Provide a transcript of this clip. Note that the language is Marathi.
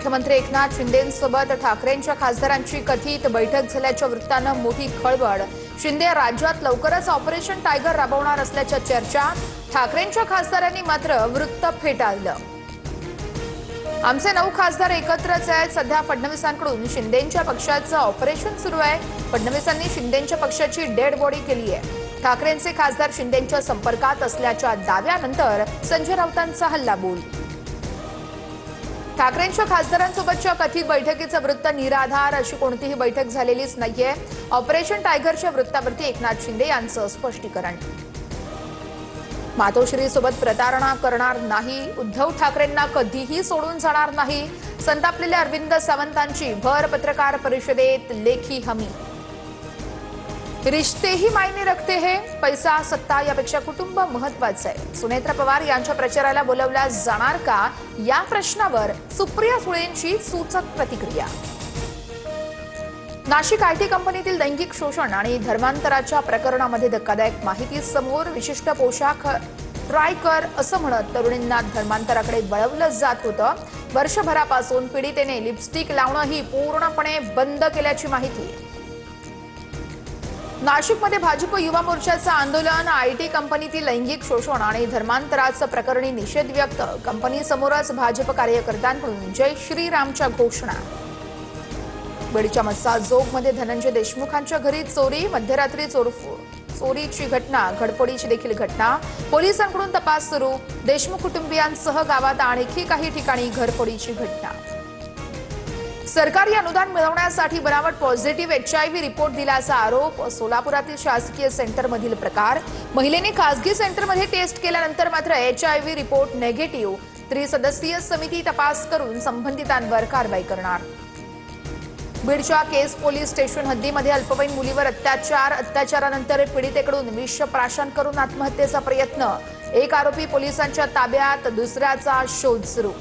मुख्यमंत्री एकनाथ शिंदेंसोबत ठाकरेंच्या खासदारांची कथित बैठक झाल्याच्या वृत्तानं मोठी खळबळ। शिंदे राज्यात लवकरच ऑपरेशन टायगर राबवणार असल्याच्या चर्चा। ठाकरेंच्या खासदारांनी मात्र वृत्त फेटाळलं। आमचे 9 खासदार एकत्रच आहेत। सध्या फडणवीसांकडून शिंदेंच्या पक्षाचं ऑपरेशन सुरू आहे। फडणवीसांनी शिंदेंच्या पक्षाची डेड बॉडी केली आहे। ठाकरेंचे खासदार शिंदेंच्या संपर्कात असल्याच्या दाव्यानंतर संजय राऊतांचा हल्लाबोल। ठाकरेंच्या खासदारांसोबतच्या कथित बैठकीचं वृत्त निराधार, अशी कोणतीही बैठक झालेलीच नाहीये। ऑपरेशन टायगरच्या वृत्तावरती एकनाथ शिंदे यांचं स्पष्टीकरण। मातोश्रीसोबत प्रतारणा करणार नाही, उद्धव ठाकरेंना कधीही सोडून जाणार नाही, संतापलेल्या अरविंद सावंतांची भर पत्रकार परिषदेत लेखी हमी। रिश्ते ही मायने रखते हैं, पैसा सत्ता यापेक्षा कुटुंब महत्वाचं आहे। सुनेत्रा पवार यांच्या प्रचाराला बोलवल्या जाणार का, या प्रश्नावर सुप्रिया सुळेंची सूचक प्रतिक्रिया। नाशिक आयटी कंपनीतील लैंगिक शोषण आणि धर्मांतराच्या प्रकरणामध्ये धक्कादायक माहिती समोर। विशिष्ट पोशाख ट्राय कर असं म्हणत तरुणींना धर्मांतराकडे वळवलं जात होतं। वर्षभरापासून पीडितेने लिपस्टिक लावणंही पूर्णपणे बंद केल्याची माहिती। नाशिकमध्ये भाजप युवा मोर्चाचं आंदोलन। आयटी कंपनीतील लैंगिक शोषण आणि धर्मांतराचं प्रकरणी निषेध व्यक्त। कंपनीसमोरच भाजप कार्यकर्त्यांकडून जय श्रीरामच्या घोषणा। बीडच्या मस्साजोगमध्ये धनंजय देशमुखांच्या घरी चोरी, मध्यरात्री चोरीची घटना, घडफोडीची देखील घटना। पोलिसांकडून तपास सुरू। देशमुख कुटुंबियांसह गावात आणखी काही ठिकाणी घरफोडीची घटना। सरकारी अनुदान मिळवण्यासाठी बनावट पॉझिटिव्ह HIV रिपोर्ट दिल्याचा आरोप। सोलापुरातील शासकीय सेंटरमधील प्रकार। महिलेने खासगी सेंटरमध्ये टेस्ट केल्यानंतर मात्र HIV रिपोर्ट नेगेटिव्ह। त्रिसदस्यीय समिती तपास करून संबंधितांवर कारवाई करणार। बीडच्या केस पोलीस स्टेशन हद्दीमध्ये अल्पवयीन मुलीवर अत्याचारानंतर पीडितेकडून विष प्राशन करून आत्महत्येचा प्रयत्न। एक आरोपी पोलिसांच्या ताब्यात, दुसऱ्याचा शोध सुरू।